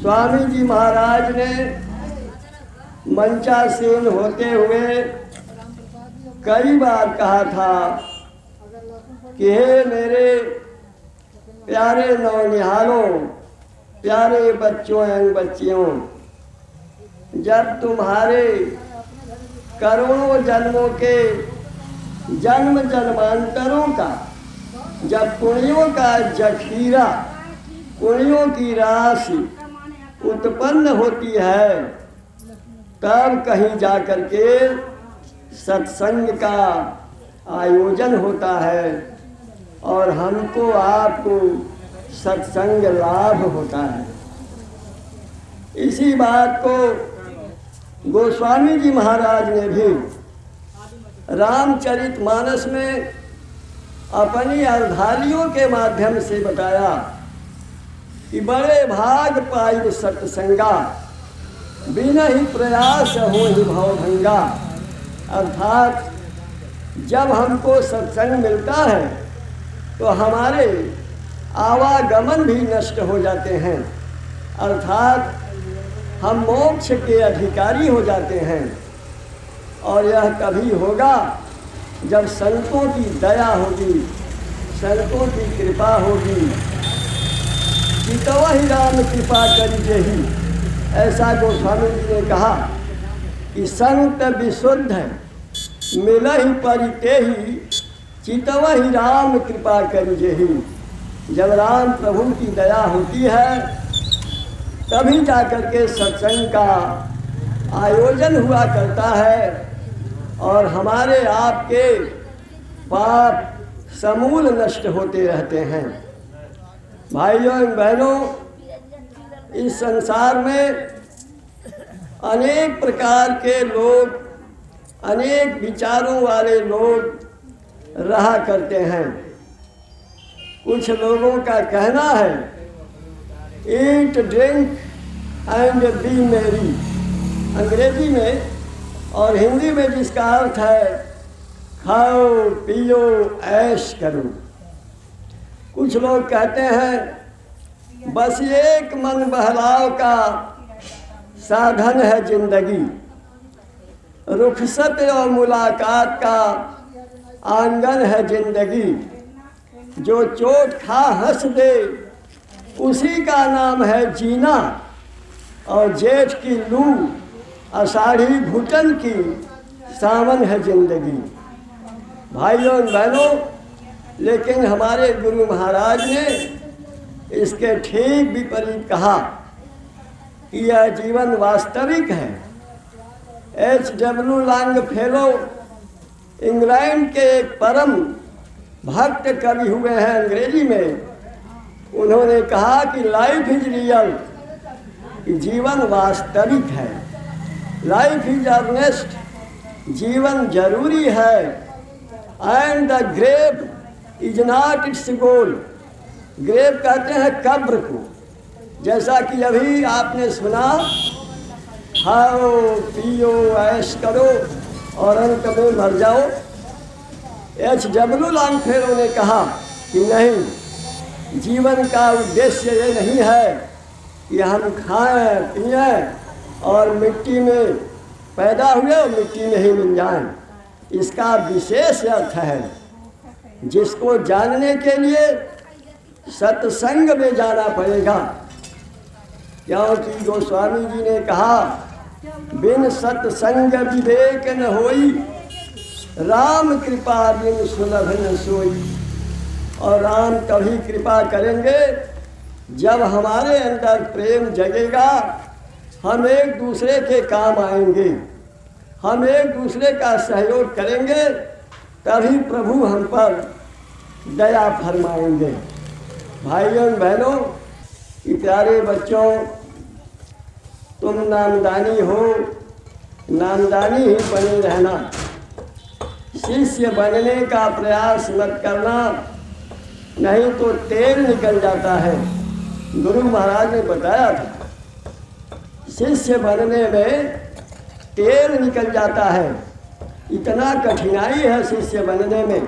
स्वामी जी महाराज ने मंचासीन होते हुए कई बार कहा था कि हे मेरे प्यारे नौनिहालों, प्यारे बच्चों एवं बच्चियों, जब तुम्हारे करोड़ों जन्मों के जन्म जन्मांतरों का, जब पुण्यों का जखीरा, पुण्यों की राशि उत्पन्न होती है, तब कहीं जाकर के सत्संग का आयोजन होता है और हमको आपको सत्संग लाभ होता है। इसी बात को गोस्वामी जी महाराज ने भी रामचरितमानस में अपनी अर्धालियों के माध्यम से बताया कि बड़े भाग पाई सत्संगा, बिना ही प्रयास हो ही भवभंगा। अर्थात जब हमको सत्संग मिलता है तो हमारे आवागमन भी नष्ट हो जाते हैं, अर्थात हम मोक्ष के अधिकारी हो जाते हैं। और यह तभी होगा जब संतों की दया होगी, संतों की कृपा होगी। चितवा ही राम कृपा करिजे ही, ऐसा गोस्वामी जी ने कहा कि संत विशुद्ध मिला ही परिते ही, चितवा ही राम कृपा करिजे ही। जब राम प्रभु की दया होती है तभी जाकर के सत्संग का आयोजन हुआ करता है और हमारे आपके पाप समूल नष्ट होते रहते हैं। भाइयों एवं बहनों, इस संसार में अनेक प्रकार के लोग, अनेक विचारों वाले लोग रहा करते हैं। कुछ लोगों का कहना है ईट ड्रिंक एंड बी मेरी, अंग्रेजी में, और हिंदी में जिसका अर्थ है खाओ पियो ऐश करो। कुछ लोग कहते हैं बस एक मन बहलाव का साधन है जिंदगी, रुखसत और मुलाकात का आंगन है जिंदगी, जो चोट खा हंस दे उसी का नाम है जीना, और जेठ की लू आषाढ़ी घुटन की सावन है जिंदगी। भाइयों बहनों, लेकिन हमारे गुरु महाराज ने इसके ठीक विपरीत कहा कि यह जीवन वास्तविक है। H.W. लॉन्गफेलो इंग्लैंड के एक परम भक्त कवि हुए हैं अंग्रेजी में। उन्होंने कहा कि लाइफ इज रियल, कि जीवन वास्तविक है। लाइफ इज अर्नेस्ट, जीवन जरूरी है। And the grave is not its goal, grave कहते हैं कब्र को। जैसा कि अभी आपने सुना, खाओ पियो ऐश करो और अंत में मर जाओ। H.W. लॉन्गफेलो ने कहा कि नहीं, जीवन का उद्देश्य ये नहीं है कि हम खाएं पिएं और मिट्टी में पैदा हुए और मिट्टी में ही मिल जाएं। इसका विशेष अर्थ है, जिसको जानने के लिए सत्संग में जाना पड़ेगा। क्योंकि गोस्वामी जी ने कहा बिन सत्संग विवेक न होई, राम कृपा बिन सुलभ न सोई। और राम तभी कृपा करेंगे जब हमारे अंदर प्रेम जगेगा, हम एक दूसरे के काम आएंगे, हम एक दूसरे का सहयोग करेंगे, तभी प्रभु हम पर दया फरमाएंगे। भाइयों बहनों, कि प्यारे बच्चों, तुम नामदानी हो, नामदानी ही बने रहना। शिष्य बनने का प्रयास मत करना, नहीं तो तेल निकल जाता है। गुरु महाराज ने बताया था, शिष्य बनने में तेल निकल जाता है। इतना कठिनाई है शिष्य बनने में।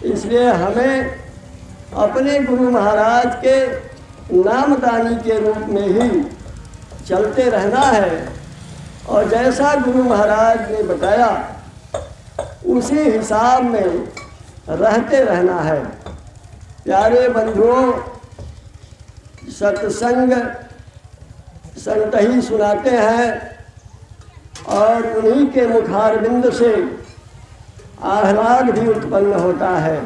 इसलिए हमें अपने गुरु महाराज के नामदानी के रूप में ही चलते रहना है और जैसा गुरु महाराज ने बताया उसी हिसाब में रहते रहना है। प्यारे बंधुओं, सत्संग संत ही सुनाते हैं और उन्हीं के मुखारविंद से आह्लाद भी उत्पन्न होता है,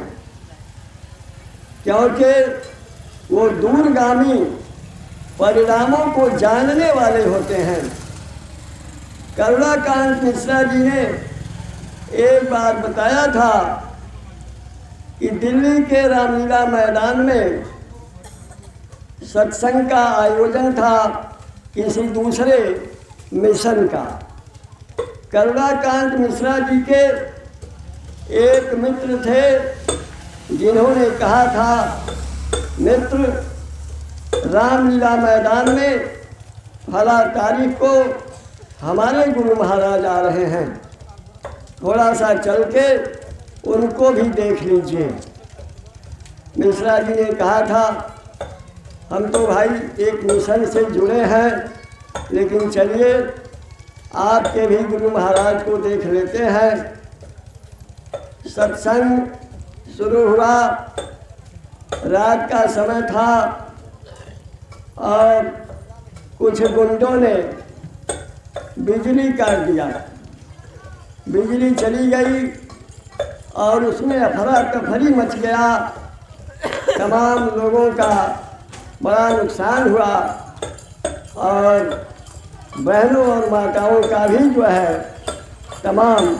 क्योंकि वो दूरगामी परिणामों को जानने वाले होते हैं। करुणाकांत मिश्रा जी ने एक बार बताया था कि दिल्ली के रामलीला मैदान में सत्संग का आयोजन था किसी दूसरे मिशन का। करुणाकांत मिश्रा जी के एक मित्र थे जिन्होंने कहा था, मित्र, रामलीला मैदान में फला तारीख को हमारे गुरु महाराज आ रहे हैं, थोड़ा सा चल के उनको भी देख लीजिए। मिश्रा जी ने कहा था, हम तो भाई एक मिशन से जुड़े हैं, लेकिन चलिए आपके भी गुरु महाराज को देख लेते हैं। सत्संग शुरू हुआ, रात का समय था और कुछ गुंडों ने बिजली काट दिया। बिजली चली गई और उसमें अफरा तफरी मच गया, तमाम लोगों का बड़ा नुकसान हुआ और बहनों और माताओं का भी जो है तमाम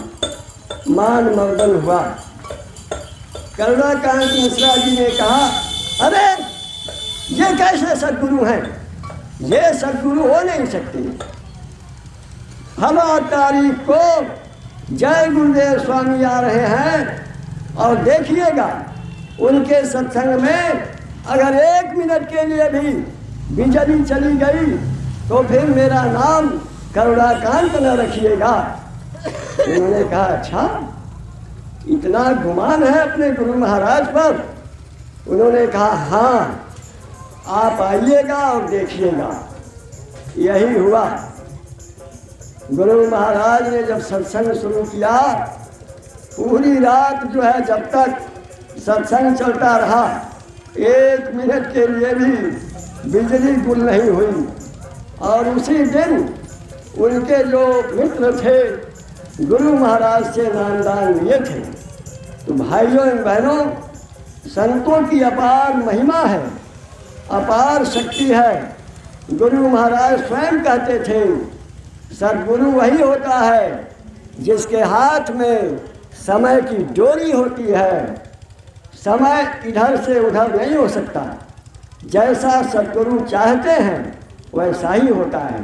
मान मर्दन हुआ। करुणाकांत मिश्रा जी ने कहा, अरे ये कैसे सद्गुरु हैं, ये सद्गुरु हो नहीं सकते। हम 8 तारीख को जय गुरुदेव स्वामी आ रहे हैं और देखिएगा उनके सत्संग में अगर 1 मिनट के लिए भी बिजली चली गई तो फिर मेरा नाम करुणाकांत न रखिएगा। उन्होंने कहा, अच्छा इतना गुमान है अपने गुरु महाराज पर? उन्होंने कहा, हाँ आप आइएगा और देखिएगा। यही हुआ। गुरु महाराज ने जब सत्संग शुरू किया, पूरी रात जो है जब तक सत्संग चलता रहा, 1 मिनट के लिए भी बिजली गुल नहीं हुई। और उसी दिन उनके जो मित्र थे गुरु महाराज से नामदान लिए थे। तो भाइयों एवं बहनों, संतों की अपार महिमा है, अपार शक्ति है। गुरु महाराज स्वयं कहते थे, सद्गुरु वही होता है जिसके हाथ में समय की डोरी होती है। समय इधर से उधर नहीं हो सकता, जैसा सद्गुरु चाहते हैं वैसा ही होता है।